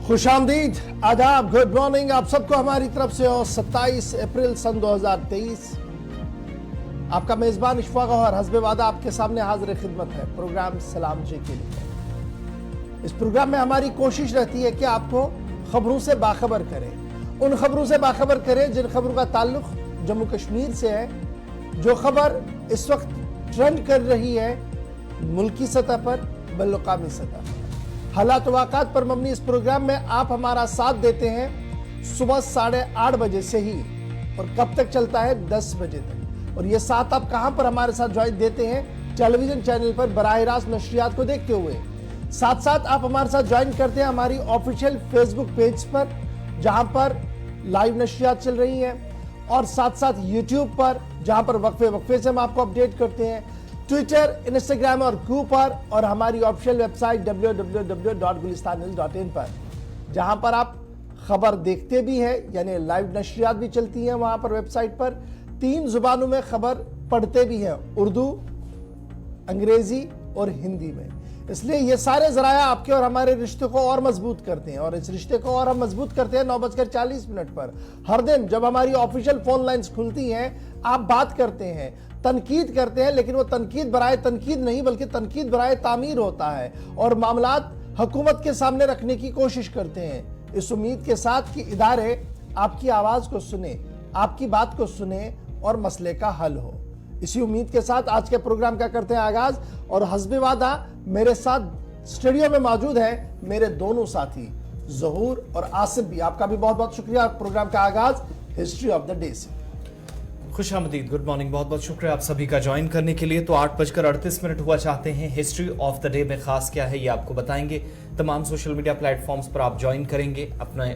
खुशामदीद, आदाब, good morning आप सबको हमारी तरफ से। और 27 अप्रैल सन 2023 आपका मेजबान इशफाक और हस्बे वादा आपके सामने हाजिर खिदमत है प्रोग्राम सलाम जी के लिए। इस प्रोग्राम में हमारी कोशिश रहती है कि आपको खबरों से बाखबर करें, उन खबरों से बाखबर करें जिन खबरों का ताल्लुक जम्मू कश्मीर से है, जो खबर इस वक्त ट्रेंड कर रही है मुल्की सतह पर, बैनुल-अक़वामी सतह पर। हालात वाक़ात पर मबनी इस प्रोग्राम में आप हमारा साथ देते हैं सुबह 8:30 बजे से ही, और कब तक चलता है 10 बजे तक। और ये साथ आप कहां पर हमारे साथ ज्वाइन देते हैं? टेलीविजन चैनल पर बराह रास्त नशरियात को देखते हुए। साथ साथ आप हमारे साथ ज्वाइन करते हैं हमारी ऑफिशियल फेसबुक पेज पर, जहां पर लाइव नशरियात चल रही हैं, और साथ साथ यूट्यूब पर, जहां पर वक्फे वक्फे से हम आपको अपडेट करते हैं, ट्विटर, इंस्टाग्राम और गू पर, और हमारी ऑफिशियल वेबसाइट www.gulistannews.in पर, जहां पर आप खबर देखते भी हैं, यानी लाइव नशरियात भी चलती हैं वहां पर वेबसाइट पर। 3 जुबानों में खबर पढ़ते भी हैं, उर्दू, अंग्रेजी और हिंदी में। इसलिए ये सारे जराया आपके और हमारे रिश्ते को और मजबूत करते हैं, और इस रिश्ते को और हम मजबूत करते हैं 9:40 पर हर दिन, जब हमारी ऑफिशियल फोन लाइंस खुलती हैं। आप बात करते हैं, तनकीद करते हैं, लेकिन वो तनकीद बराए तनकीद नहीं बल्कि तनकीद बराए तामीर होता है, और मामलात हुकूमत के सामने रखने की कोशिश करते हैं, इस उम्मीद के साथ कि इदारे आपकी आवाज को सुने, आपकी बात को सुने और मसले का हल हो। इसी उम्मीद के साथ आज के प्रोग्राम का करते हैं आगाज। और हस्बे वादा मेरे साथ स्टूडियो में मौजूद है मेरे दोनों साथी ज़हूर और आसिफ भी। आपका भी बहुत बहुत शुक्रिया प्रोग्राम का आगाज हिस्ट्री ऑफ द डे से। खुशामदीद, गुड मॉर्निंग, बहुत बहुत शुक्रिया आप सभी का ज्वाइन करने के लिए। तो 8:38 हुआ चाहते हैं। हिस्ट्री ऑफ द डे में खास क्या है ये आपको बताएंगे। तमाम सोशल मीडिया प्लेटफॉर्म्स पर आप ज्वाइन करेंगे, अपने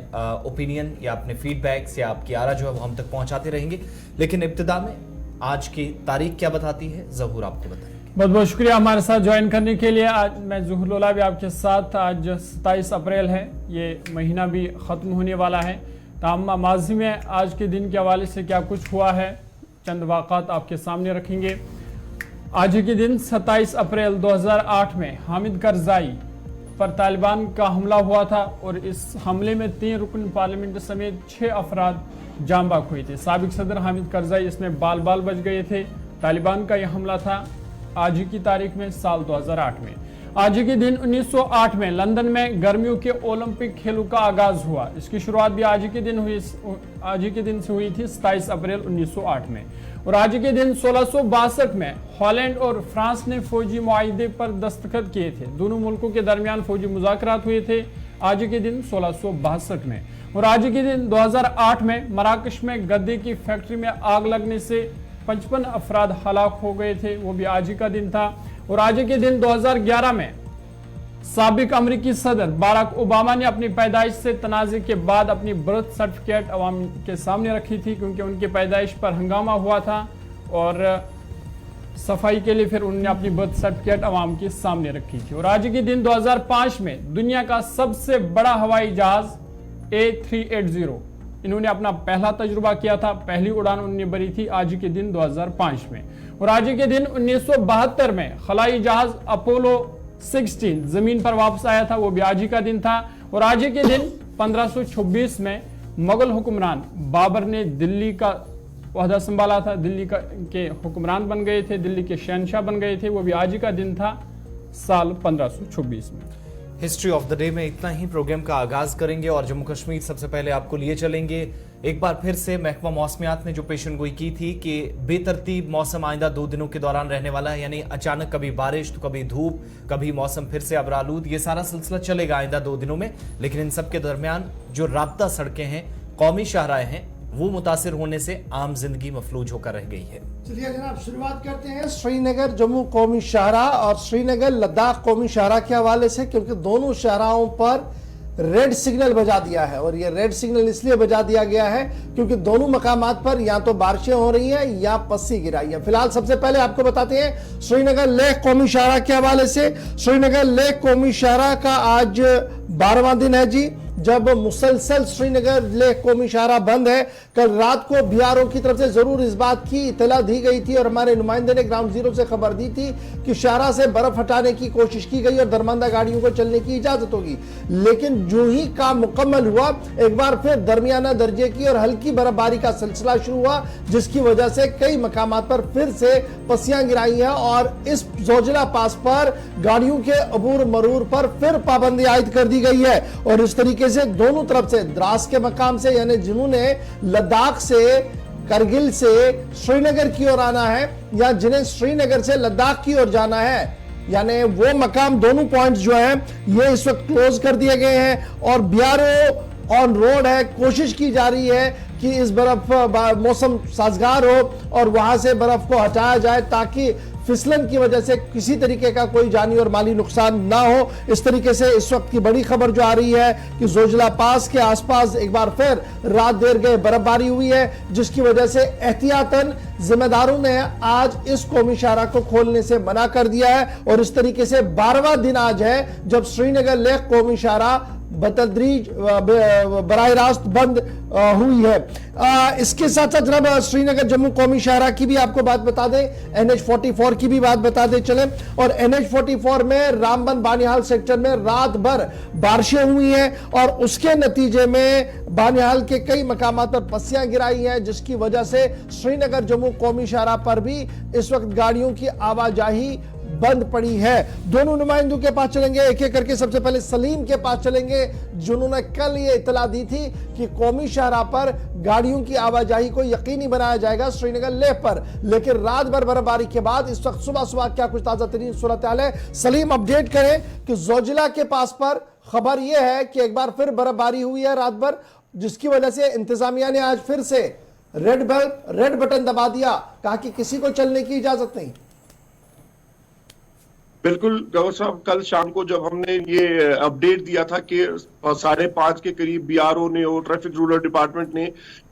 ओपिनियन या अपने फीडबैक्स या आपकी आरा जो है वो हम तक पहुंचाते रहेंगे। लेकिन इब्तिदा में आज की तारीख क्या बताती है, ज़हूर आपको बताएंगे। बहुत बहुत शुक्रिया हमारे साथ ज्वाइन करने के लिए। आज मैं ज़हूर लोला भी आपके साथ। आज 27 अप्रैल है, ये महीना भी ख़त्म होने वाला है। ताम माजी में आज के दिन के हवाले से क्या कुछ हुआ है, चंद वाक़ात आपके सामने रखेंगे। आज के दिन 27 अप्रैल 2008 में हामिद करज़ाई पर तालिबान का हमला हुआ था, और इस हमले में 3 रुकन पार्लियामेंट समेत 6 अफराद जान बाक हुए थे। साबिक सदर हामिद करज़ाई इसमें बाल बाल बच गए थे। तालिबान का यह हमला था आज की तारीख में साल 2008 में। आज के दिन 1908 में लंदन में गर्मियों के ओलंपिक खेलों का आगाज हुआ। इसकी शुरुआत भी आज के दिन से हुई थी 27 अप्रैल 1908 में। और आज के दिन 1662 में हॉलैंड और फ्रांस ने फौजी मुआहिदे पर दस्तखत किए थे। दोनों मुल्कों के दरमियान फौजी मुज़ाकरात हुए थे आज के दिन 1662 में। और आज के दिन 2008 में मराकश में गद्दे की फैक्ट्री में आग लगने से 55 अफराद हलाक हो गए थे, वो भी आज ही का दिन था। और आज के दिन 2011 में साबिक अमेरिकी सदर बाराक ओबामा ने अपनी पैदाइश से तनाज़े के बाद अपनी बर्थ सर्टिफिकेट अवाम के सामने रखी थी, क्योंकि उनकी पैदाइश पर हंगामा हुआ था, और सफाई के लिए फिर उन्होंने अपनी बर्थ सर्टिफिकेट अवाम के सामने रखी थी। और आज के दिन 2005 में दुनिया का सबसे बड़ा हवाई जहाज A380 इन्होंने अपना पहला तजुर्बा किया था, पहली उड़ान उन्होंने भरी थी आज के दिन 2005 में। और आज के दिन 1972 में खलाई जहाज अपोलो 16 जमीन पर वापस आया था, वो भी आज ही का दिन था। और आज के दिन 1526 में मुगल हुक्मरान बाबर ने दिल्ली का ओहदा संभाला था, दिल्ली के हुक्मरान बन गए थे, दिल्ली के शहनशाह बन गए थे, वो भी आज ही का दिन था साल 1526 में। हिस्ट्री ऑफ द डे में इतना ही। प्रोग्राम का आगाज करेंगे और जम्मू कश्मीर सबसे पहले आपको लिए चलेंगे। एक बार फिर से महकमा मौसमियात ने जो पेशन गोई की थी कि बेतरतीब मौसम आइंदा 2 दिनों के दौरान रहने वाला है, यानी अचानक कभी बारिश तो कभी धूप, कभी मौसम फिर से अबरालूद, ये सारा सिलसिला चलेगा आइंदा 2 दिनों में। लेकिन इन सब के दरमियान जो राब्ता सड़कें हैं, कौमी शाहराएं हैं, वो मुतासिर होने से आम जिंदगी मफलूज होकर रह गई है। चलिए जनाब शुरुआत करते हैं श्रीनगर जम्मू कौमी शाहरा और श्रीनगर लद्दाख कौमी शाहरा के हवाले से, क्योंकि दोनों शाहराओं पर रेड सिग्नल बजा दिया है। और ये रेड सिग्नल इसलिए बजा दिया गया है क्योंकि दोनों मकामात पर या तो बारिशें हो रही हैं या पस्सी गिराई है। फिलहाल सबसे पहले आपको बताते हैं श्रीनगर लेह कौमी शाहरा के हवाले से। श्रीनगर लेह कौमी शाहरा का आज 12वां दिन है जी, जब मुसलसल श्रीनगर लेह कौमी शाहराह बंद है। कल रात को बीआरओ की तरफ से जरूर इस बात की इतला दी गई थी और हमारे नुमाइंदे ने ग्राउंड जीरो से खबर दी थी कि शाहराह से बर्फ हटाने की कोशिश की गई और दरमंदा गाड़ियों को चलने की इजाजत होगी, लेकिन जो ही काम मुकम्मल हुआ एक बार फिर दरमियाना दर्जे की और हल्की बर्फबारी का सिलसिला शुरू हुआ, जिसकी वजह से कई मकामात पर फिर से पस्सियां गिराई हैं और इस जोजिला पास पर गाड़ियों के अबूर मरूर पर फिर पाबंदी आयद कर दी गई है। और इस तरीके से दोनों तरफ से द्रास के मकाम से यानी जिन्होंने लद्दाख से करगिल से श्रीनगर की ओर आना है या जिन्हें श्रीनगर से लद्दाख की ओर जाना है, यानी वो मकाम दोनों पॉइंट्स जो है ये इस वक्त क्लोज कर दिए गए हैं और बीआरओ ऑन रोड है। कोशिश की जा रही है कि इस बर्फ मौसम साजगार हो और वहां से बर्फ को हटाया जाए ताकि फिसलन की वजह से किसी तरीके का कोई जानी और माली नुकसान ना हो। इस तरीके से इस वक्त की बड़ी खबर जो आ रही है कि जोजिला पास के आसपास एक बार फिर रात देर गए बर्फबारी हुई है, जिसकी वजह से एहतियातन जिम्मेदारों ने आज इस कौमी शाहराह को खोलने से मना कर दिया है और इस तरीके से 12वां दिन आज है जब श्रीनगर लेह कौमी शाहराह बतदरीज बराह रास्त बंद हुई है। इसके साथ साथ जनाब श्रीनगर जम्मू कौमी शाहराह की भी आपको बात बता दें, NH44 की भी बात बता दें चले। और NH44 में रामबन बानिहाल सेक्टर में रात भर बारिशें हुई हैं और उसके नतीजे में बानिहाल के कई मकामात पर पस्सियां गिराई हैं, जिसकी वजह से श्रीनगर जम्मू कौमी शाहराह पर भी इस वक्त गाड़ियों की आवाजाही बंद पड़ी है। दोनों नुमाइंदों के पास चलेंगे एक एक करके। सबसे पहले सलीम के पास चलेंगे जिन्होंने कल ये इतला दी थी कि कौमी शाहराह पर गाड़ियों की आवाजाही को यकीनी बनाया जाएगा श्रीनगर लेह पर, लेकिन रात भर बर्फबारी के बाद इस वक्त सुबह सुबह क्या कुछ ताजा तरीन सूरत हाल है। सलीम अपडेट करें कि जोजिला के पास पर खबर यह है कि एक बार फिर बर्फबारी हुई है रात भर, जिसकी वजह से इंतजामिया ने आज फिर से रेड बटन दबा दिया, कहा कि किसी को चलने की इजाजत नहीं। बिल्कुल गौर साहब, कल शाम को जब हमने ये अपडेट दिया था कि 5:30 के करीब बीआरओ ने और ट्रैफिक रूरल डिपार्टमेंट ने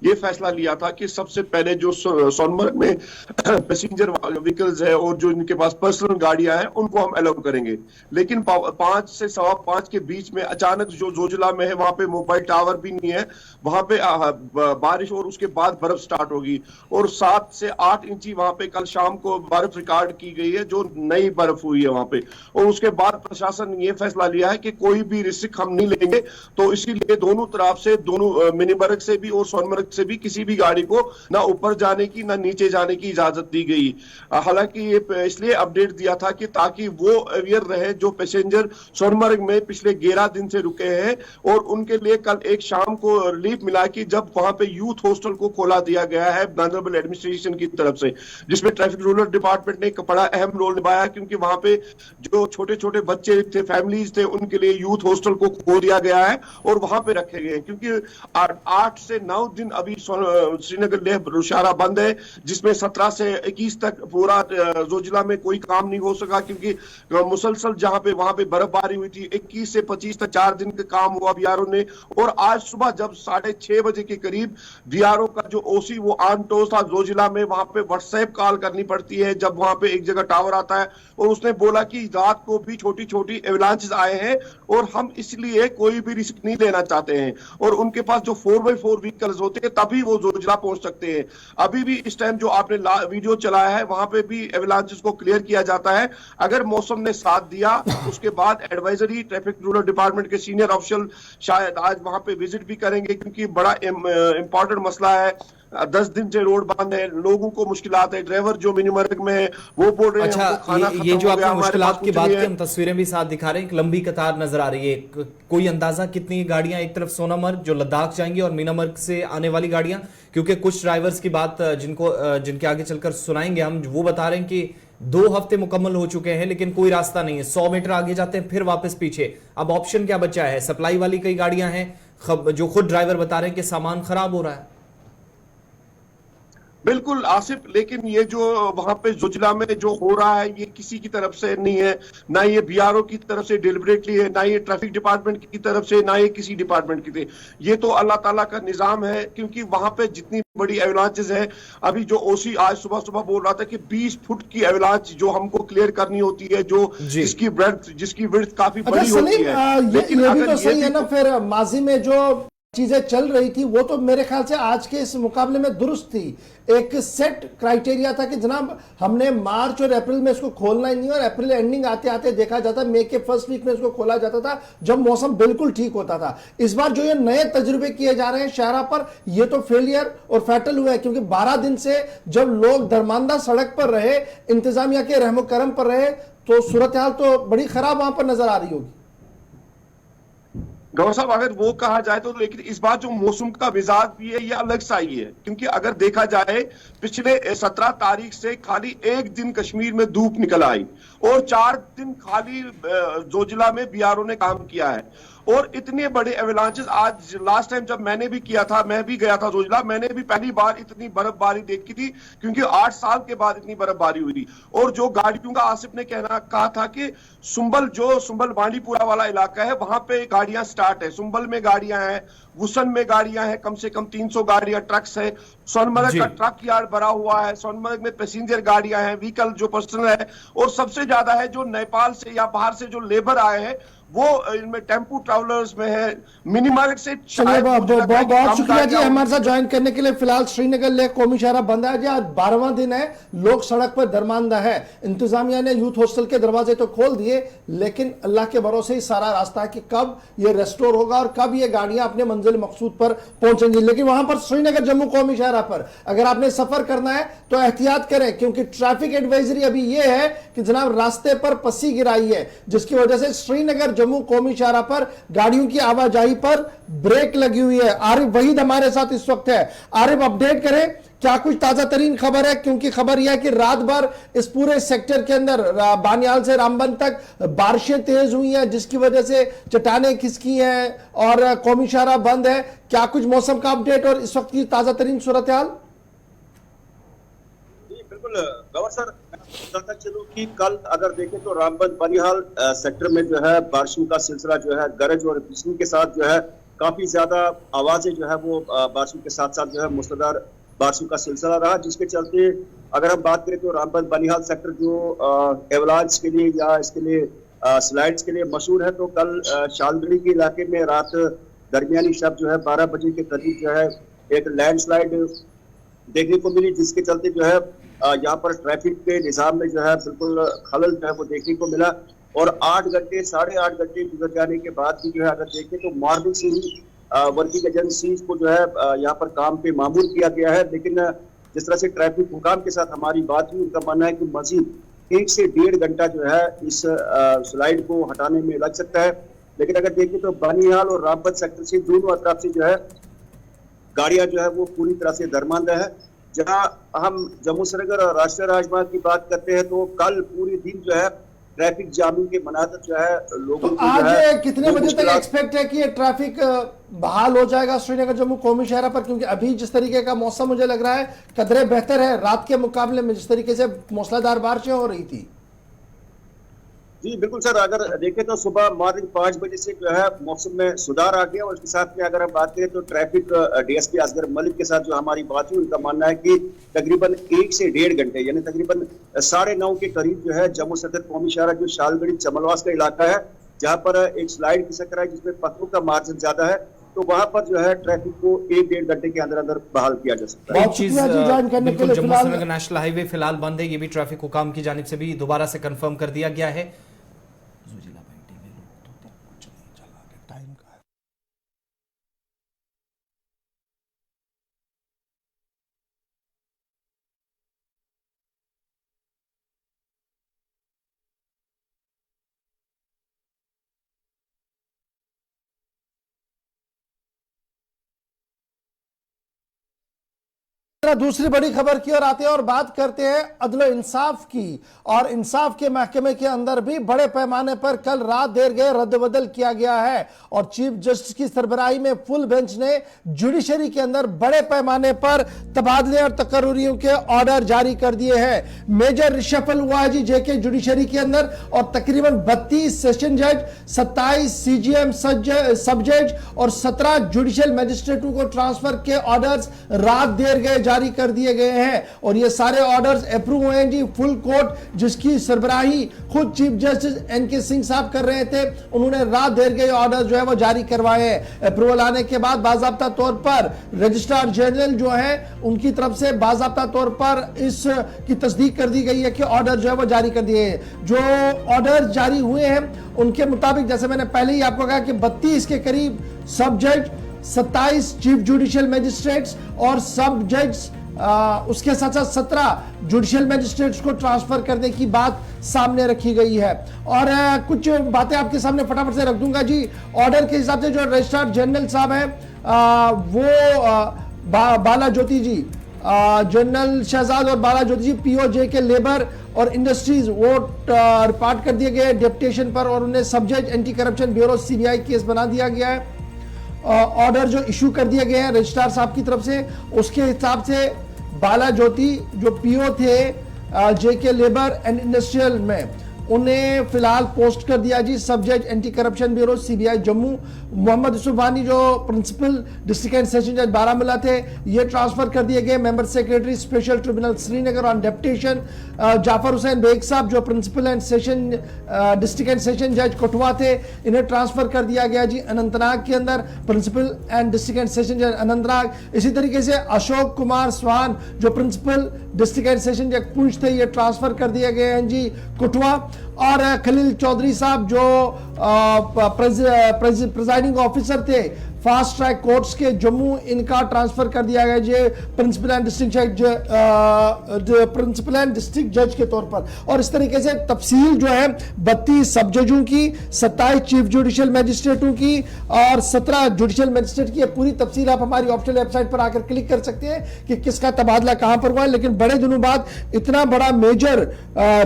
ये फैसला लिया था कि सबसे पहले जो सोनमर्ग में पैसेंजर व्हीकल्स है और जो इनके पास पर्सनल गाड़ियां हैं उनको हम अलाउ करेंगे, लेकिन 5 से 5:15 के बीच में अचानक जो जोजिला में है वहां पे मोबाइल टावर भी नहीं है, वहां पे बारिश और उसके बाद बर्फ स्टार्ट होगी और 7 से 8 इंची वहां पे कल शाम को बर्फ रिकॉर्ड की गई है, जो नई बर्फ हुई है वहां पे। और उसके बाद प्रशासन ने यह फैसला लिया है कि कोई भी रिस्क हम नहीं लेंगे, तो इसीलिए दोनों तरफ से, दोनों मिनीबर्ग से भी और सोनमर्ग से भी किसी भी गाड़ी को ना ऊपर जाने की ना नीचे जाने की इजाजत दी गई। हालांकि ये इसलिए अपडेट दिया था कि ताकि वो अवेयर रहे जो पैसेंजर सोनमर्ग में पिछले 11 दिन से रुके हैं और उनके लिए कल एक शाम को रिलीफ मिला कि जब वहां पे यूथ हॉस्टल को खोला दिया गया है ऑनरेबल एडमिनिस्ट्रेशन की तरफ से, जिसमें ट्रैफिक रूरल डिपार्टमेंट ने बड़ा अहम रोल निभाया, क्योंकि वहां पे जो छोटे छोटे बच्चे थे, फैमिलीज थे, उनके लिए यूथ हॉस्टल को खोल दिया गया है और वहां पे रखे गए हैं, क्योंकि 8 से 9 दिन अभी श्रीनगर लेह शाहराह बंद है, जिसमें 17 से 21 तक पूरा जोजिला में कोई काम नहीं हो सका, क्योंकि मुसलसल जहां पे वहां पे बर्फबारी हुई थी। 21 से 25 तक 4 दिन का काम हुआ बीआरओ ने, और आज सुबह जब 6:30 बजे के करीब बीआरओ का जो ओसी वो ऑन टोस था जोजिला में, वहां पे व्हाट्सएप कॉल करनी पड़ती है जब वहां पे एक जगह टावर आता है, और उसने बोला कि रात को भी छोटी छोटी एवलांचेस आए हैं और हम इसलिए कोई भी रिस्क नहीं लेना चाहते हैं, और उनके पास जो 4x4 व्हीकल्स होते हैं तभी वो जोजिला पहुंच सकते हैं। अभी भी इस टाइम जो आपने वीडियो चलाया है वहां पे भी एवलांचेस को क्लियर किया जाता है। अगर मौसम ने साथ दिया उसके बाद एडवाइजरी ट्रैफिक रूरल डिपार्टमेंट के सीनियर ऑफिशियल शायद आज वहां पे विजिट भी करेंगे, क्योंकि बड़ा इंपॉर्टेंट मसला है। 10 दिन से रोड बंद है, लोगों को मुश्किलात है, ड्राइवर जो मिनीबर्ग में है वो बोल रहे हैं अच्छा, ये जो आपने मुश्किलात की बात की, हम तस्वीरें भी साथ दिखा रहे हैं, एक लंबी कतार नजर आ रही है। कोई अंदाजा कितनी गाड़ियां एक तरफ सोनामर्ग जो लद्दाख जाएंगी और मीनामर्ग से आने वाली गाड़ियां, क्योंकि कुछ ड्राइवर्स की बात जिनके आगे चलकर सुनाएंगे हम, वो बता रहे हैं कि 2 हफ्ते मुकम्मल हो चुके हैं लेकिन कोई रास्ता नहीं है, 100 मीटर आगे जाते हैं फिर वापस पीछे। अब ऑप्शन क्या बचा है? सप्लाई वाली कई गाड़ियां हैं, जो खुद ड्राइवर बता रहे हैं कि सामान खराब हो रहा है। बिल्कुल आसिफ, लेकिन ये जो वहां पे जुजला में जो हो रहा है ये किसी की तरफ से नहीं है, ना ये बीआरओ की तरफ से डिलिबरेटली है, ना ये ट्रैफिक डिपार्टमेंट की तरफ से, ना ये किसी डिपार्टमेंट की तरफ। ये तो अल्लाह ताला का निजाम है, क्योंकि वहां पे जितनी बड़ी एवलांचेस है, अभी जो ओसी आज सुबह सुबह बोल रहा था कि 20 फुट की एवलांच जो हमको क्लियर करनी होती है, जो जी। जिसकी विड्थ काफी अच्छा बड़ी होती सलीम, है, लेकिन ये भी अगर तो सही है ना, भी फिर माजी में जो चीजें चल रही थी वो तो मेरे ख्याल से आज के इस मुकाबले में दुरुस्त थी। एक सेट क्राइटेरिया था कि जनाब हमने मार्च और अप्रैल में इसको खोलना ही नहीं, और अप्रैल एंडिंग आते आते देखा जाता, मई के फर्स्ट वीक में इसको खोला जाता था जब मौसम बिल्कुल ठीक होता था। इस बार जो ये नए तजुर्बे किए जा रहे हैं शहरा पर, ये तो फेलियर और फैटल हुए हैं, क्योंकि 12 दिन से जब लोग दरमांदा सड़क पर रहे, इंतजामिया के रहमो करम पर रहे, तो सूरत हाल तो बड़ी खराब वहां पर नजर आ रही होगी। गौर साहब, अगर वो कहा जाए तो, लेकिन इस बार जो मौसम का मिजाज भी है ये अलग सा ही है, क्योंकि अगर देखा जाए पिछले 17 तारीख से खाली एक दिन कश्मीर में धूप निकल आई और 4 दिन खाली जोजिला में बीआरओ ने काम किया है। और इतने बड़े एवलांचेस, आज लास्ट टाइम जब मैंने भी किया था, मैं भी गया था जोजिला, मैंने भी पहली बार इतनी बर्फबारी देखी थी, क्योंकि 8 साल के बाद इतनी बर्फबारी हुई थी। और जो गाड़ियों का आसिफ ने कहा था कि सुंबल बांडीपुरा वाला इलाका है, वहां पे गाड़ियां स्टार्ट है, सुंबल में गाड़ियां हैं, वुसन में गाड़ियां हैं, कम से कम 300 गाड़ियां, ट्रक्स है, सोनमर्ग का ट्रक यार्ड भरा हुआ है, सोनमर्ग में पैसेंजर गाड़ियां हैं, व्हीकल जो पर्सनल है, और सबसे ज्यादा है जो नेपाल से या बाहर से जो लेबर आए हैं वो इनमें टेम्पू ट्रैवलर्स में है। मिनी मार्केट से चलिए, बहुत शुक्रिया जी हमारे साथ ज्वाइन करने के लिए। फिलहाल श्रीनगर लेह कौमी शहरा बंद है जी, आज 12वां दिन है, लोग सड़क पर दरमांदा है। इंतजामिया ने यूथ हॉस्टल के दरवाजे तो खोल दिए, लेकिन अल्लाह के भरोसे ही सारा रास्ता है कि कब ये रेस्टोर होगा और कब ये गाड़ियां अपने मंजिल मकसूद पर पहुंचेंगी। लेकिन वहां पर श्रीनगर जम्मू कौमी शहरा पर अगर आपने सफर करना है तो एहतियात करें, क्योंकि ट्रैफिक एडवाइजरी अभी ये है कि जनाब रास्ते पर पसी गिराई है, जिसकी वजह से श्रीनगर जम्मू कौमी शहरा पर गाड़ियों की आवाजाही पर ब्रेक लगी हुई है। आरिफ वहीद हमारे साथ इस वक्त है। आरिफ, अपडेट करें क्या कुछ ताजा तरीन खबर है, क्योंकि खबर यह है कि रात भर इस पूरे सेक्टर के अंदर बानियाल से रामबन तक बारिशें तेज हुई हैं, जिसकी वजह से चट्टानें खिसकी हैं और कौमी शहरा बंद है। क्या कुछ मौसम का अपडेट और इस वक्त की ताजा तरीन सूरत हाल? बिल्कुल गवर सर, बताता चलूं कि कल अगर देखें तो रामबन बनिहाल सेक्टर में जो है बारिशों का सिलसिला जो है गरज और बिजली के साथ जो है काफी ज्यादा आवाजें जो है वो बारिशों के साथ साथ जो है मूसलाधार बारिशों का सिलसिला रहा, जिसके चलते अगर हम बात करें तो रामबन बनिहाल सेक्टर जो एवलांच के लिए या इसके लिए स्लाइड्स के लिए मशहूर है, तो कल शालगढ़ी के इलाके में रात दरमियानी शब जो है 12 बजे के करीब जो है एक लैंडस्लाइड देखने को मिली, जिसके चलते जो है यहाँ पर ट्रैफिक के निजाम में जो है बिल्कुल खलल जो है वो देखने को मिला। और 8 घंटे 8.5 घंटे गुजर जाने के बाद भी जो है अगर देखें तो मॉर्निंग से ही वर्किंग एजेंसीज को जो है यहाँ पर काम पे मामूर किया गया है। लेकिन जिस तरह से ट्रैफिक हुकाम के साथ हमारी बात हुई, उनका मानना है कि मजीद 1 से 1.5 घंटा जो है इस स्लाइड को हटाने में लग सकता है। लेकिन अगर देखें तो बानिहाल और रामबन सेक्टर से दोनों अतराफ से जो है गाड़ियां जो है वो पूरी तरह से दरमांदा है। जहां हम जम्मू श्रीनगर और राष्ट्रीय राजमार्ग की बात करते हैं तो कल पूरे दिन जो है ट्रैफिक जामिंग के मनाजर जो है लोगों को आज जो है कितने बजे तक एक्सपेक्ट है कि ये ट्रैफिक बहाल हो जाएगा श्रीनगर जम्मू कौमी शहरा पर? क्योंकि अभी जिस तरीके का मौसम मुझे लग रहा है कदरे बेहतर है रात के मुकाबले में, जिस तरीके से मूसलाधार बारिशें हो रही थी। जी बिल्कुल सर, अगर देखें तो सुबह मॉर्निंग 5 बजे से जो है मौसम में सुधार आ गया। और इसके साथ में अगर हम बात करें तो ट्रैफिक डीएसपी असगर मलिक के साथ जो हमारी बात हुई, उनका मानना है कि तकरीबन 1 से 1.5 घंटे यानी तकरीबन 9:30 के करीब जो है जम्मू सदर कौमी शहरा जो शालगढ़ी चमलवास का इलाका है, जहाँ पर एक स्लाइड खिसक रहा है जिसमें पत्थरों का मार्जिन ज्यादा है, तो वहां पर जो है ट्रैफिक को 1-1.5 घंटे के अंदर अंदर बहाल किया जा सकता है। एक चीज बिल्कुल, जम्मू श्रीनगर नेशनल हाईवे फिलहाल बंद है, ये भी ट्रैफिक हुकाम की जानिब से भी दोबारा से कंफर्म कर दिया गया है। तरह दूसरी बड़ी खबर की ओर आते हैं और बात करते हैं अदल इंसाफ की। और इंसाफ के महकमे के अंदर भी बड़े पैमाने पर कल रात देर गए रद्द-बदल किया गया है और चीफ जस्टिस की सरबराही में फुल बेंच ने जुडिशरी के अंदर बड़े पैमाने पर तबादले और तकर्रुरियों के ऑर्डर जारी कर दिए हैं। मेजर रिशफल हुआ है जी जेके जुडिशरी के अंदर और तकरीबन 32 सेशन जज, 27 सीजीएम सब जज और 17 जुडिशियल मजिस्ट्रेटों को ट्रांसफर के ऑर्डर्स रात देर गए जारी कर दिए गए हैं और ये सारे ऑर्डर्स अप्रूव हुए हैं जी। फुल कोर्ट जिसकी सरबराही खुद चीफ जस्टिस एनके सिंह साहब कर रहे थे, उन्होंने रात देर गए ऑर्डर जो है वो जारी करवाए हैं। अप्रूवल आने के बाद बाज़ाब्ता तौर पर रजिस्ट्रार जनरल जो है उनकी तरफ से बाज़ाब्ता तौर पर इस की तस्दीक कर दी गई है कि ऑर्डर जो है वो जारी कर दिए हैं। जो ऑर्डर जारी हुए हैं उनके मुताबिक जैसे मैंने पहले ही आपको कहा कि 32 के करीब सब जज, 27 चीफ जुडिशियल मजिस्ट्रेट्स और सब जज, उसके साथ साथ 17 जुडिशियल मजिस्ट्रेट्स को ट्रांसफर करने की बात सामने रखी गई है। और कुछ बातें आपके सामने फटाफट से रख दूंगा जी। ऑर्डर के हिसाब से जो रजिस्ट्रार जनरल साहब हैं वो बाला ज्योति जी, जनरल शहजाद और बाला ज्योति जी पीओजे के लेबर और इंडस्ट्रीज वो रिपोर्ट कर दिए गए डेप्यूटेशन पर और उन्हें सब जज anti corruption bureau CBI case बना दिया गया है। ऑर्डर जो इशू कर दिए गए हैं रजिस्ट्रार साहब की तरफ से उसके हिसाब से बाला ज्योति जो पीओ थे जेके लेबर एंड इंडस्ट्रियल में उन्हें फिलहाल पोस्ट कर दिया जी सब जज anti corruption bureau CBI Jammu. Mohammad Yusuf Wani जो प्रिंसिपल डिस्ट्रिक्ट एंड सेशन जज बारामूला थे ये ट्रांसफर कर दिए गए member secretary special tribunal Srinagar on deputation. Jafar Hussain Beg sahab जो principal and session district and session जज कठुआ थे इन्हें ट्रांसफर कर दिया गया जी अनंतनाग के अंदर principal and district and session जज अनंतनाग। इसी तरीके से अशोक कुमार स्वान जो प्रिंसिपल डिस्ट्रिक्ट एंड सेशन जज पुंछ थे ये ट्रांसफर कर दिए गए हैं जी कठुआ। और खलील चौधरी साहब जो प्रिजाइडिंग ऑफिसर थे फास्ट ट्रैक कोर्ट्स के जम्मू इनका ट्रांसफर कर दिया गया जी प्रिंसिपल एंड डिस्ट्रिक्ट जज के तौर पर। और इस तरीके से तफसील जो है 32 सब जजों की, 27 चीफ जुडिशियल मजिस्ट्रेटों की और 17 जुडिशियल मजिस्ट्रेट की पूरी तफसील आप हमारी ऑफिशियल वेबसाइट पर आकर क्लिक कर सकते हैं कि किसका तबादला कहां पर हुआ है। लेकिन बड़े दिनों बाद इतना बड़ा मेजर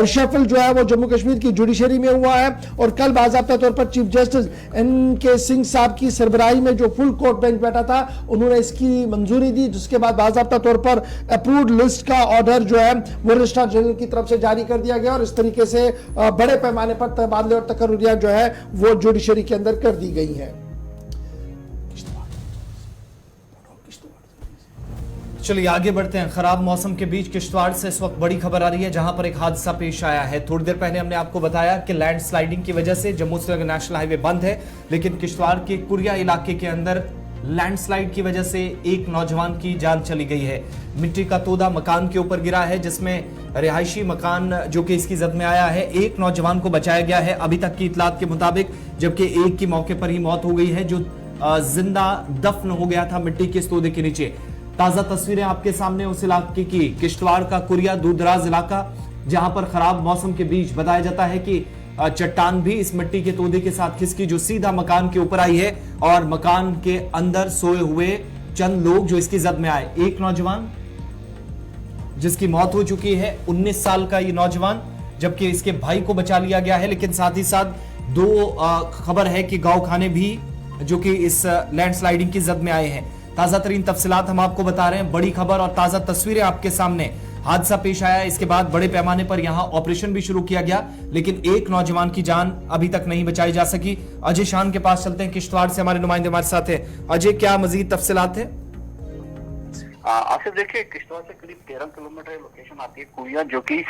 रिशफल जो है वो जम्मू कश्मीर की जुडिशरी में हुआ है और कल बाज़ाब्ता तौर पर चीफ जस्टिस एनके सिंह साहब की सरबराही में जो फुल कोर्ट बेंच बैठा था उन्होंने इसकी मंजूरी दी जिसके बाद बाज़ाब्ता तौर पर अप्रूव्ड लिस्ट का ऑर्डर जो है वो रजिस्ट्रार जनरल की तरफ से जारी कर दिया गया और इस तरीके से बड़े पैमाने पर तबादले और तकर्रुरियां जो है वो जुडिशरी के अंदर कर दी गई हैं। चलिए आगे बढ़ते हैं। खराब मौसम के बीच किश्तवाड़ से इस वक्त बड़ी खबर आ रही है जहां पर एक हादसा पेश आया है। थोड़ी देर पहले हमने आपको बताया कि लैंडस्लाइडिंग की वजह से जम्मू श्रीनगर नेशनल हाईवे बंद है, लेकिन किश्तवाड़ के कुरिया इलाके के अंदर लैंडस्लाइड की वजह से एक नौजवान की जान चली गई है। मिट्टी का तोदा मकान के ऊपर गिरा है जिसमें रिहायशी मकान जो कि इसकी जद में आया है। एक नौजवान को बचाया गया है अभी तक की इतलात के मुताबिक, जबकि एक की मौके पर ही मौत हो गई है जो जिंदा दफन हो गया था मिट्टी के इस तोदे के नीचे। ताजा तस्वीरें आपके सामने उस इलाके की, किश्तवाड़ का कुरिया दूरदराज इलाका जहां पर खराब मौसम के बीच बताया जाता है कि चट्टान भी इस मिट्टी के तोदे के साथ खिसकी जो सीधा मकान के ऊपर आई है और मकान के अंदर सोए हुए चंद लोग जो इसकी जद में आए। एक नौजवान जिसकी मौत हो चुकी है, 19 साल का ये नौजवान, जबकि इसके भाई को बचा लिया गया है। लेकिन साथ ही साथ दो खबर है कि गांव खाने भी जो कि इस लैंडस्लाइडिंग की जद में आए हैं। ताजा तरीन तफसीलात हम आपको बता रहे हैं, बड़ी खबर और ताजा तस्वीरें आपके सामने। हादसा पेश आया, इसके बाद बड़े पैमाने पर यहां ऑपरेशन भी शुरू किया गया, लेकिन एक नौजवान की जान अभी तक नहीं बचाई जा सकी। अजय शान के पास चलते हैं, किश्तवाड़ से हमारे नुमाइंदे हमारे साथ है। अजय, क्या मजीद तफसीलात है? आसिफ देखिए, किश्तवाड़ से करीब 13 किलोमीटर लोकेशन आती है कुरिया, जो कि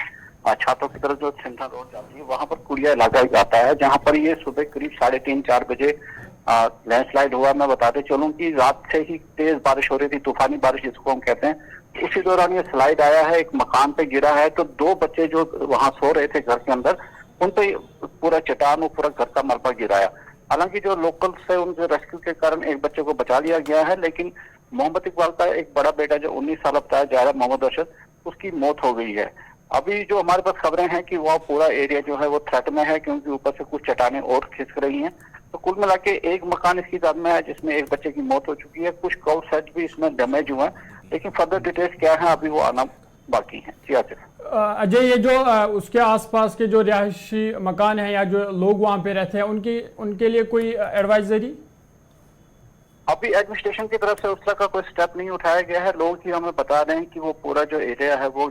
छातों की तरफ जो सेंट्रल रोड जाती है वहां पर कुरिया इलाका आता है, जहां पर ये सुबह करीब 3:30-4 बजे लैंडस्लाइड हुआ। मैं बताते चलूं कि रात से ही तेज बारिश हो रही थी, तूफानी बारिश जिसको हम कहते हैं। उसी दौरान ये स्लाइड आया है, एक मकान पे गिरा है, तो 2 बच्चे जो वहां सो रहे थे घर के अंदर, उन पे पूरा चट्टान और पूरा घर का मलबा गिराया। हालांकि जो लोकल से उनके रेस्क्यू के कारण एक बच्चे को बचा लिया गया है, लेकिन मोहम्मद इकबाल का एक बड़ा बेटा जो 19 साल बताया जा रहा है, मोहम्मद अरशद, उसकी मौत हो गई है। अभी जो हमारे पास खबरें हैं कि वह पूरा एरिया जो है वो थ्रेट में है, क्योंकि ऊपर से कुछ चट्टानें और खिसक रही हैं। तो कुल मिला के एक मकान इसकी जद में है जिसमें एक बच्चे की मौत हो चुकी है, कुछ काउ सेट भी इसमें डैमेज हुआ है, लेकिन फर्दर डिटेल्स क्या है अभी वो आना बाकी है। जी आसिफ। अजय, ये जो उसके आसपास के जो रिहायशी मकान हैं या जो लोग वहां पे रहते हैं उनके लिए कोई एडवाइजरी अभी एडमिनिस्ट्रेशन की तरफ से उस तरह का कोई स्टेप नहीं उठाया गया है। लोग ही हमें बता रहे हैं कि वो पूरा जो एरिया है वो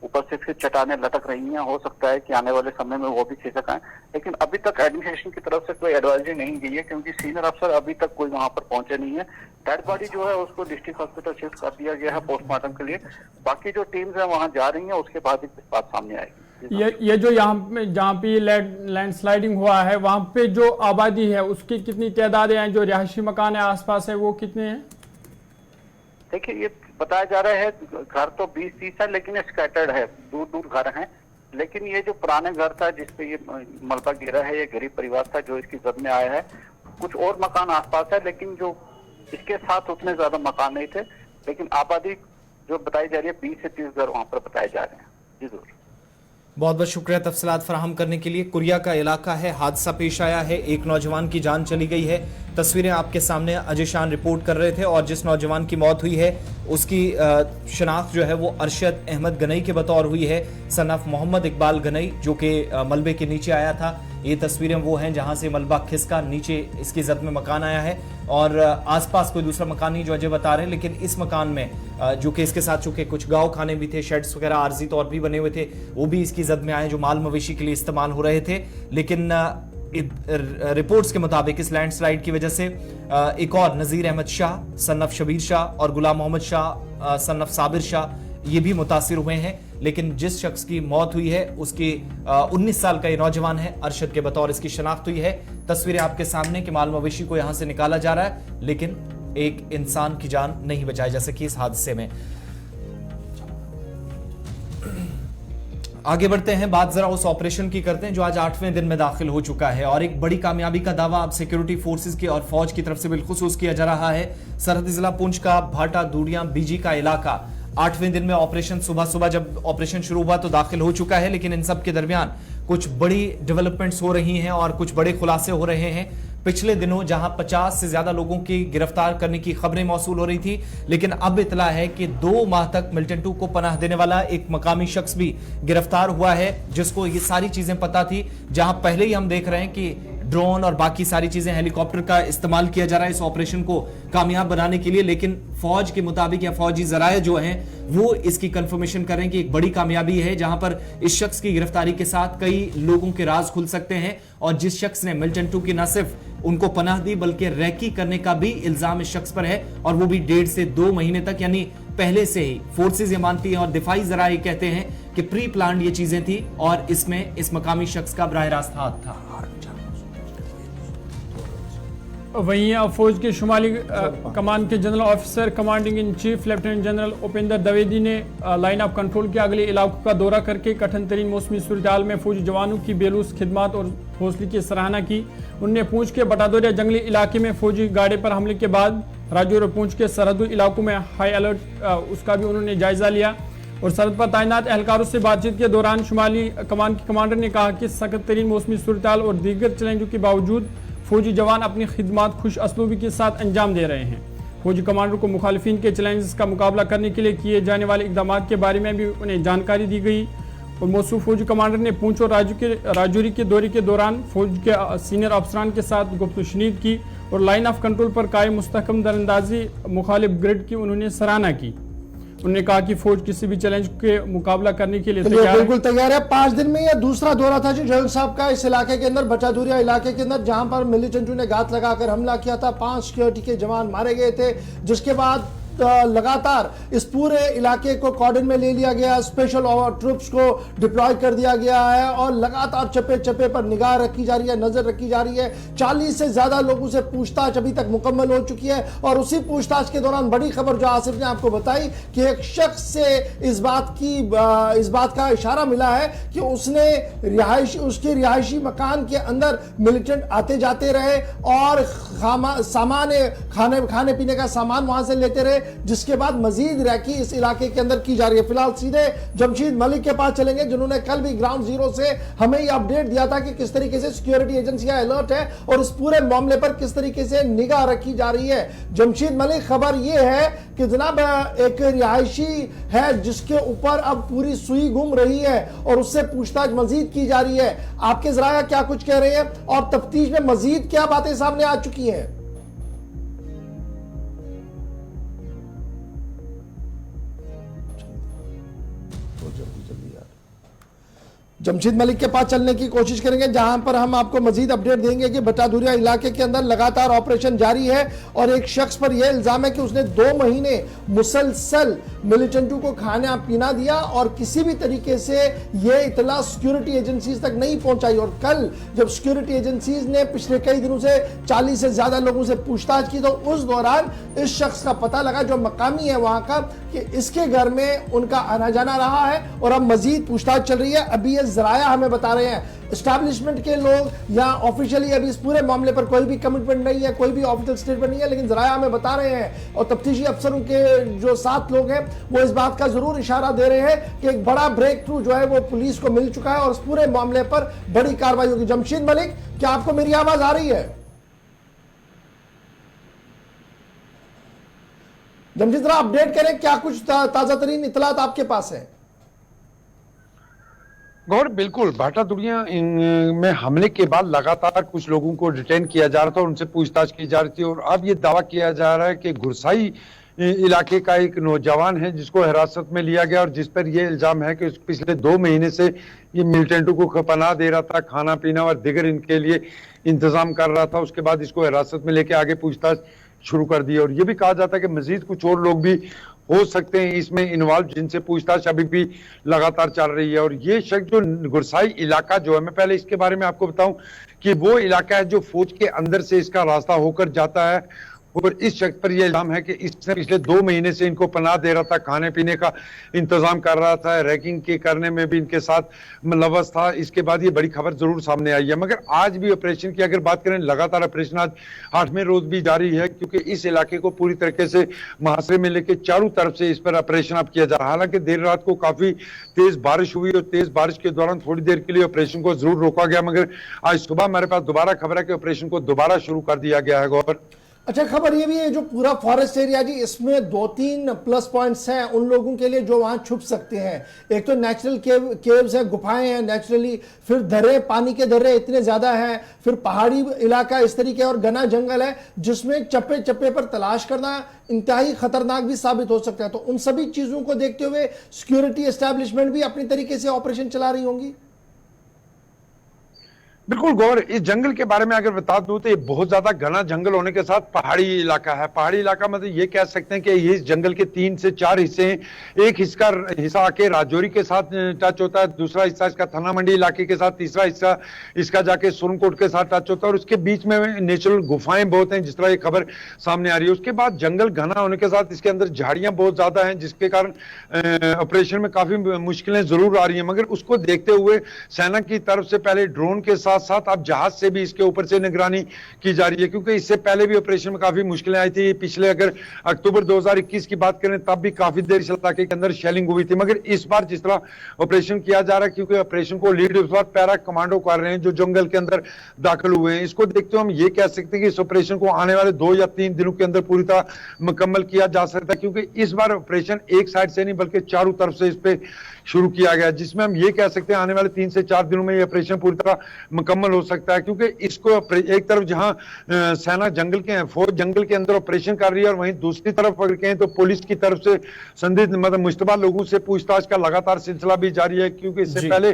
ऊपर से फिर चट्टानें लटक रही हैं, हो सकता है कि आने वाले समय में वो भी खिसक आए, लेकिन अभी तक एडमिनिस्ट्रेशन की तरफ से कोई एडवाइजरी नहीं गई है क्योंकि सीनियर अफसर अभी तक कोई वहां पर पहुंचे नहीं है। डेड बॉडी जो है उसको डिस्ट्रिक्ट हॉस्पिटल शिफ्ट कर दिया गया है पोस्टमार्टम के लिए। बाकी जो टीम्स है वहां जा रही है, उसके बाद ही कुछ बात सामने आएगी। ये जो जहाँ पे लैंडस्लाइडिंग हुआ है वहां पे जो आबादी है उसकी कितनी तादाद है, जो रिहायशी मकान है आसपास है वो कितने हैं? देखिए, ये बताया जा रहा है घर तो 20-30 है, लेकिन स्कैटर्ड है, दूर दूर घर हैं। लेकिन ये जो पुराने घर था जिसपे ये मलबा गिरा है, ये गरीब परिवार था जो इसकी जद में आया है। कुछ और मकान आसपास है, लेकिन जो इसके साथ उतने ज्यादा मकान नहीं थे, लेकिन आबादी जो बताई जा रही है 20 से 30 घर वहां पर बताए जा रहे हैं। जी जरूर। बहुत बहुत शुक्रिया तफसीलात फराहम करने के लिए। कुरिया का इलाका है, हादसा पेश आया है, एक नौजवान की जान चली गई है। तस्वीरें आपके सामने अजय शान रिपोर्ट कर रहे थे और जिस नौजवान की मौत हुई है उसकी शनाख्त जो है वो अरशद अहमद गनई के बतौर हुई है, सन ऑफ मोहम्मद इकबाल गनई, जो कि मलबे के नीचे आया था। ये तस्वीरें वो हैं जहां से मलबा खिसका नीचे इसकी जद में मकान आया है और आसपास कोई दूसरा मकान नहीं जो अजय बता रहे हैं, लेकिन इस मकान में जो कि इसके साथ चूंकि कुछ गांव खाने भी थे, शेड्स वगैरह आर्जी तौर भी बने हुए थे, वो भी इसकी जद में आए जो माल मवेशी के लिए इस्तेमाल हो रहे थे। लेकिन रिपोर्ट्स के मुताबिक इस लैंडस्लाइड की वजह से एक और नजीर अहमद शाह, सन ऑफ शबीर शाह और गुलाम मोहम्मद शाह, सन ऑफ साबिर शाह, ये भी मुतासिर हुए हैं। लेकिन जिस शख्स की मौत हुई है उसकी 19 साल का ये नौजवान है, अरशद के बतौर इसकी शनाख्त हुई है। तस्वीरें आपके सामने कि माल मवेशी को यहां से निकाला जा रहा है, लेकिन एक इंसान की जान नहीं बचाई जा सकी इस हादसे में। आगे बढ़ते हैं, बात जरा उस ऑपरेशन की करते हैं जो आज 8वें दिन में दाखिल हो चुका है और एक बड़ी कामयाबी का दावा अब सिक्योरिटी फोर्सेस की और फौज की तरफ से बिलखुसूस किया जा रहा है। सरहदी जिला पुंछ का भाटा दूड़िया बीजी का इलाका 8वें दिन में ऑपरेशन, सुबह जब ऑपरेशन शुरू हुआ तो दाखिल हो चुका है, लेकिन इन सब के दरमियान कुछ बड़ी डेवलपमेंट्स हो रही हैं और कुछ बड़े खुलासे हो रहे हैं। पिछले दिनों जहां 50 से ज्यादा लोगों की गिरफ्तार करने की खबरें मौसूल हो रही थी, लेकिन अब इतला है कि 2 माह तक मिल्टन 2 को पनाह देने वाला एक मकामी शख्स भी गिरफ्तार हुआ है जिसको ये सारी चीजें पता थी। जहां पहले ही हम देख रहे हैं कि ड्रोन और बाकी सारी चीजें, हेलीकॉप्टर का इस्तेमाल किया जा रहा है इस ऑपरेशन को कामयाब बनाने के लिए, लेकिन फौज के मुताबिक या फौजी जराये जो हैं वो इसकी कंफर्मेशन करें कि एक बड़ी कामयाबी है जहां पर इस शख्स की गिरफ्तारी के साथ कई लोगों के राज खुल सकते हैं। और जिस शख्स ने मिल्टन 2 की न सिर्फ उनको पनाह दी बल्कि रैकी करने का भी इल्जाम इस शख्स पर है और वो भी 1.5 से 2 महीने तक, यानी पहले से ही फोर्सेज ये मानती हैं और दिफाई जराये कहते हैं कि प्री प्लान ये चीजें थी और इसमें इस मकामी शख्स का बराह रास्त हाथ था। वहीं फौज के शुमाली कमान के general officer commanding in chief lieutenant general Upendra Dwivedi ने लाइन ऑफ कंट्रोल के अगले इलाकों का दौरा करके कठिन तरीन मौसमी सूरत में फौजी जवानों की बेलूस खिदमत और हौसले की सराहना की। उन्होंने पूंछ के बटादोरिया जंगली इलाके में फौजी गाड़े पर हमले के बाद राजौरी और पूंछ के सरहदी इलाकों में हाई अलर्ट उसका भी उन्होंने जायजा लिया और सरहद पर तैनात एहलकारों से बातचीत के दौरान शुमाली कमान के कमांडर ने कहा कि सख्त तरीन मौसमी सूरत और दीगर चैलेंजों के बावजूद फौजी जवान अपनी खिदमत खुश असलूबी के साथ अंजाम दे रहे हैं। फौजी कमांडर को मुखालिफिन के चैलेंजेस का मुकाबला करने के लिए किए जाने वाले इकदाम के बारे में भी उन्हें जानकारी दी गई और मौसूफ फौजी कमांडर ने पूंछ और राजौरी के दौरे के दौरान फौज के सीनियर अफसरान के साथ गुफ्तगू की और लाइन ऑफ कंट्रोल पर कायम मुस्तहकम दरअंदाजी मुखालिफ ग्रिड की उन्होंने सराहना की। उन्होंने कहा कि फौज किसी भी चैलेंज के मुकाबला करने के लिए बिल्कुल तैयार है। 5 दिन में यह दूसरा दौरा था जी जनरल साहब का इस इलाके के अंदर, बचादूरिया इलाके के अंदर, जहां पर मिलिटेंट ने घात लगाकर हमला किया था। 5 सिक्योरिटी के जवान मारे गए थे, जिसके बाद लगातार इस पूरे इलाके को कॉर्डन में ले लिया गया, स्पेशल ट्रूप्स को डिप्लॉय कर दिया गया है और लगातार चप्पे चप्पे पर निगाह रखी जा रही है, नजर रखी जा रही है। 40 से ज्यादा लोगों से पूछताछ अभी तक मुकम्मल हो चुकी है और उसी पूछताछ के दौरान बड़ी खबर जो आसिफ ने आपको बताई कि एक शख्स से इस बात का इशारा मिला है कि उसके रिहायशी मकान के अंदर मिलिटेंट आते जाते रहे और सामान खाने पीने का सामान वहां से लेते रहे जिसके बाद मजीद रैकी इस इलाके के अंदर की जा रही है। फिलहाल सीधे जमशीद मलिक के पास चलेंगे, जिन्होंने कल भी ग्राउंड जीरो से हमें यह अपडेट दिया था कि किस तरीके से सिक्योरिटी एजेंसियां अलर्ट है और इस पूरे मामले पर किस तरीके से निगाह रखी जा रही है। जमशीद मलिक, खबर यह है कि जनाब एक रिहायशी है जिसके ऊपर अब पूरी सुई घूम रही है और उससे पूछताछ मजीद की जा रही है। आपके जराया क्या कुछ कह रहे हैं और तफ्तीश में मजीद क्या बातें सामने आ चुकी हैं? जमशीद मलिक के पास चलने की कोशिश करेंगे, जहां पर हम आपको मजीद अपडेट देंगे कि भट्टाधुरिया इलाके के अंदर लगातार ऑपरेशन जारी है और एक शख्स पर यह इल्जाम है कि उसने 2 महीने मुसलसल मिलिटेंटों को खाना पीना दिया और किसी भी तरीके से यह इतला सिक्योरिटी एजेंसीज तक नहीं पहुंचाई। और कल जब सिक्योरिटी एजेंसीज ने पिछले कई दिनों से 40 से ज्यादा लोगों से पूछताछ की तो उस दौरान इस शख्स का पता लगा, जो मकामी है वहां का, कि इसके घर में उनका आना जाना रहा है और अब मजीद पूछताछ चल रही है। अभी ये जराया हमें बता रहे हैं, एस्टैब्लिशमेंट के लोग या ऑफिशियली अभी इस पूरे मामले पर कोई भी कमिटमेंट नहीं है, कोई भी ऑफिशियल स्टेटमेंट नहीं है, लेकिन जराया हमें बता रहे हैं और तफ्तीशी अफसरों के जो 7 लोग हैं वो इस बात का जरूर इशारा दे रहे हैं कि एक बड़ा ब्रेक थ्रू जो है वो पुलिस को मिल चुका है और इस पूरे मामले पर बड़ी कार्रवाई होगी। जमशीद मलिक, क्या आपको मेरी आवाज आ रही है? जमशीद, जरा अपडेट करें, क्या कुछ ताजा तरीन इतलात आपके पास है? गौर, बिल्कुल भट्टाधुरिया में हमले के बाद लगातार कुछ लोगों को डिटेन किया जा रहा था, उनसे पूछताछ की जा रही थी और अब ये दावा किया जा रहा है कि गुरसाई इलाके का एक नौजवान है जिसको हिरासत में लिया गया और जिस पर यह इल्जाम है कि पिछले 2 महीने से ये मिलिटेंटों को पनाह दे रहा था, खाना पीना और दिगर इनके लिए इंतजाम कर रहा था। उसके बाद इसको हिरासत में लेके आगे पूछताछ शुरू कर दी और ये भी कहा जाता है कि मजीद कुछ और लोग भी हो सकते हैं इसमें इन्वॉल्व, जिनसे पूछताछ अभी भी लगातार चल रही है। और ये शख्स जो गुरसाई इलाका जो है, मैं पहले इसके बारे में आपको बताऊं कि वो इलाका है जो फौज के अंदर से इसका रास्ता होकर जाता है और इस शख्स पर यह इल्जाम है कि इसने पिछले 2 महीने से इनको पनाह दे रहा था, खाने पीने का इंतजाम कर रहा था, रैगिंग के करने में भी इनके साथ मुलव्वस था। इसके बाद ये बड़ी खबर जरूर सामने आई है, मगर आज भी ऑपरेशन की अगर बात करें, लगातार ऑपरेशन आज 8वें रोज भी जारी है क्योंकि इस इलाके को पूरी तरीके से मुहासरे में लेके चारों तरफ से इस पर ऑपरेशन अब किया जा रहा है। हालांकि देर रात को काफी तेज बारिश हुई और तेज बारिश के दौरान थोड़ी देर के लिए ऑपरेशन को जरूर रोका गया, मगर आज सुबह हमारे पास दोबारा खबर है कि ऑपरेशन को दोबारा शुरू कर दिया गया है। गौर, अच्छा, खबर ये भी है जो पूरा फॉरेस्ट एरिया जी, इसमें 2-3 प्लस पॉइंट्स हैं उन लोगों के लिए जो वहां छुप सकते हैं। एक तो नेचुरल केव्स हैं, गुफाएं हैं नेचुरली, फिर दर्रे, पानी के दर्रे इतने ज्यादा हैं, फिर पहाड़ी इलाका इस तरीके और घना जंगल है जिसमें चप्पे चप्पे पर तलाश करना इंतहाई खतरनाक भी साबित हो सकता है। तो उन सभी चीजों को देखते हुए सिक्योरिटी एस्टैब्लिशमेंट भी अपनी तरीके से ऑपरेशन चला रही होंगी। बिल्कुल गौर, इस जंगल के बारे में अगर बता दूं तो ये बहुत ज्यादा घना जंगल होने के साथ पहाड़ी इलाका है। पहाड़ी इलाका मतलब ये कह सकते हैं कि ये इस जंगल के 3 से 4 हिस्से हैं। एक हिस्सा आके राजौरी के साथ टच होता है, दूसरा हिस्सा इसका थाना मंडी इलाके के साथ, तीसरा हिस्सा इसका जाके सुरनकोट के साथ टच होता है और उसके बीच में नेचुरल गुफाएं बहुत हैं, जिस तरह ये खबर सामने आ रही है। उसके बाद जंगल घना होने के साथ इसके अंदर झाड़ियां बहुत ज्यादा हैं, जिसके कारण ऑपरेशन में काफी मुश्किलें जरूर आ रही है। मगर उसको देखते हुए सेना की तरफ से पहले ड्रोन के साथ साथ अब जहाज से भी इसके ऊपर से निगरानी की जा रही है, क्योंकि इससे पहले भी ऑपरेशन में काफी मुश्किलें आई थी। पिछले अगर अक्टूबर 2021 की बात करें तब भी काफी देर इस इलाके के अंदर शेलिंग हुई थी। मगर इस बार जिस तरह ऑपरेशन किया जा रहा है, क्योंकि ऑपरेशन को लीड इस बार पैरा कमांडो कर रहे हैं जो जंगल के अंदर दाखिल हुए हैं, इसको देखते हुए हम ये कह सकते हैं कि इस ऑपरेशन को आने वाले 2 या 3 दिनों के अंदर पूरी तरह मुकम्मल किया जा सकता है, क्योंकि इस बार ऑपरेशन एक साइड से नहीं बल्कि चारों तरफ से इस पे शुरू किया गया, जिसमें हम ये कह सकते हैं आने वाले 3 से 4 दिनों में ये ऑपरेशन पूरी तरह मुकम्मल हो सकता है। क्योंकि इसको एक तरफ जहां सेना जंगल के फौज जंगल के अंदर ऑपरेशन कर रही है और वहीं दूसरी तरफ अगर कहें तो पुलिस की तरफ से संदिग्ध मतलब मुश्तबा लोगों से पूछताछ का लगातार सिलसिला भी जारी है, क्योंकि इससे पहले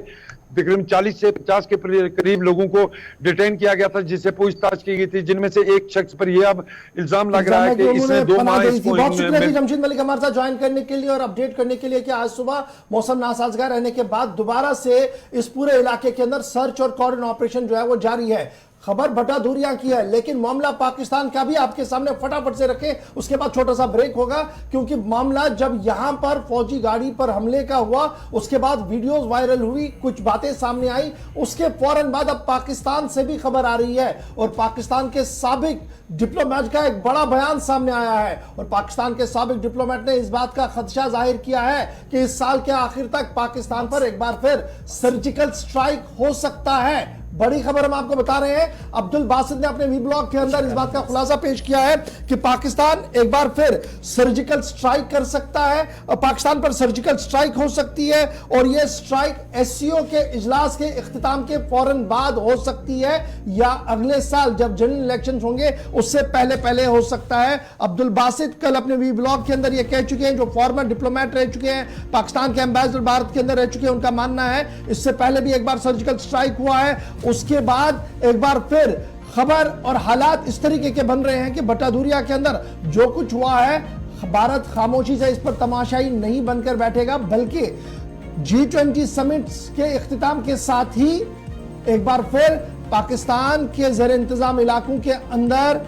तकरीबन 40 से 50 के करीब लोगों को डिटेन किया गया था जिससे पूछताछ की गई थी, जिनमें से एक शख्स पर यह अब इल्जाम लग रहा है कि इसने 2 माह बहुत शुक्रिया जमशीद मलिक हमारे साथ ज्वाइन करने के लिए और अपडेट करने के लिए कि आज सुबह मौसम नासाजगार रहने के बाद दोबारा से इस पूरे इलाके के अंदर सर्च और कॉर्डन ऑपरेशन जो है वो जारी है। खबर बटाधुरिया की है, लेकिन मामला पाकिस्तान का भी आपके सामने फटाफट से रखें, उसके बाद छोटा सा ब्रेक होगा। क्योंकि मामला जब यहां पर फौजी गाड़ी पर हमले का हुआ, उसके बाद वीडियोस वायरल हुई, कुछ बातें सामने आई, उसके फौरन बाद अब पाकिस्तान से भी खबर आ रही है और पाकिस्तान के साबिक डिप्लोमेट का एक बड़ा बयान सामने आया है। और पाकिस्तान के साबिक डिप्लोमेट ने इस बात का खदशा जाहिर किया है कि इस साल के आखिर तक पाकिस्तान पर एक बार फिर सर्जिकल स्ट्राइक हो सकता है। बड़ी खबर हम आपको बता रहे हैं, अब्दुल बासित ने अपने वी ब्लॉग के अंदर इस बात का खुलासा पेश किया है कि पाकिस्तान एक बार फिर सर्जिकल स्ट्राइक कर सकता है और पाकिस्तान पर सर्जिकल स्ट्राइक हो सकती है और यह स्ट्राइक एससीओ के इजलास के इख्तिताम के फौरन बाद हो सकती है या अगले साल जब जनरल इलेक्शन होंगे उससे पहले पहले हो सकता है। अब्दुल बासित कल अपने वी ब्लॉग के अंदर यह कह चुके हैं, जो फॉर्मर डिप्लोमेट रह चुके हैं, पाकिस्तान के एम्बेसडर भारत के अंदर रह चुके हैं, उनका मानना है इससे पहले भी एक बार सर्जिकल स्ट्राइक हुआ है, उसके बाद एक बार फिर खबर और हालात इस तरीके के बन रहे हैं कि बटाधुरिया के अंदर जो कुछ हुआ है, भारत खामोशी से इस पर तमाशाई नहीं बनकर बैठेगा, बल्कि G20 समिट के इख्तिताम के साथ ही एक बार फिर पाकिस्तान के ज़ेर इंतजाम इलाकों के अंदर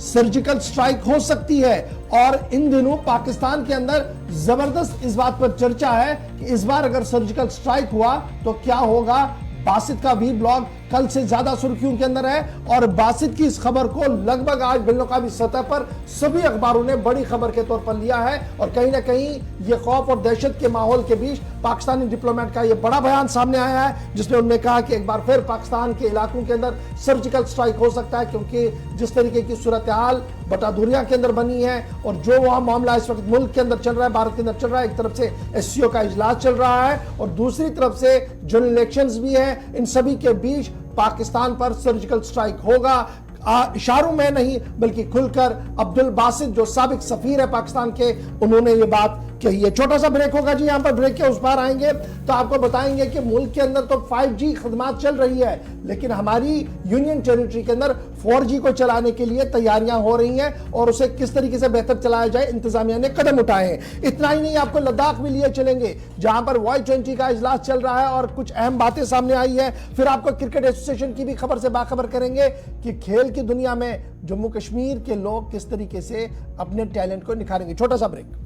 सर्जिकल स्ट्राइक हो सकती है। और इन दिनों पाकिस्तान के अंदर जबरदस्त इस बात पर चर्चा है कि इस बार अगर सर्जिकल स्ट्राइक हुआ तो क्या होगा। बासित का वी ब्लॉग कल से ज्यादा सुर्खियों के अंदर है और बासित की इस खबर को लगभग आज बिल्नकाबी सतह पर सभी अखबारों ने बड़ी खबर के तौर पर लिया है और कहीं ना कहीं ये खौफ और दहशत के माहौल के बीच पाकिस्तानी डिप्लोमेट का ये बड़ा बयान सामने आया है, जिसमें उन्होंने कहा कि एक बार फिर पाकिस्तान के इलाकों के अंदर सर्जिकल स्ट्राइक हो सकता है, क्योंकि जिस तरीके की सूरत हाल बटाधुरिया के अंदर बनी है और जो वहां मामला इस वक्त मुल्क के अंदर चल रहा है, भारत के अंदर चल रहा है, एक तरफ से एससीओ का इजलास चल रहा है और दूसरी तरफ से जनरल इलेक्शंस भी है, इन सभी के बीच पाकिस्तान पर सर्जिकल स्ट्राइक होगा। इशारों में नहीं बल्कि खुलकर अब्दुल बासित जो साबिक सफीर है पाकिस्तान के, उन्होंने ये बात कही है। छोटा सा ब्रेक होगा जी, यहां पर ब्रेक के उस पार आएंगे तो आपको बताएंगे कि मुल्क के अंदर तो 5G खदमात चल रही है, लेकिन हमारी यूनियन टेरिटरी के अंदर 4G को चलाने के लिए तैयारियां हो रही हैं और उसे किस तरीके से बेहतर चलाया जाए इंतजामिया ने कदम उठाए हैं। इतना ही नहीं, आपको लद्दाख भी लिए चलेंगे जहां पर Y20 का इजलास चल रहा है और कुछ अहम बातें सामने आई है। फिर आपको क्रिकेट एसोसिएशन की भी खबर से बाखबर करेंगे कि खेल की दुनिया में जम्मू कश्मीर के लोग किस तरीके से अपने टैलेंट को निखारेंगे। छोटा सा ब्रेक।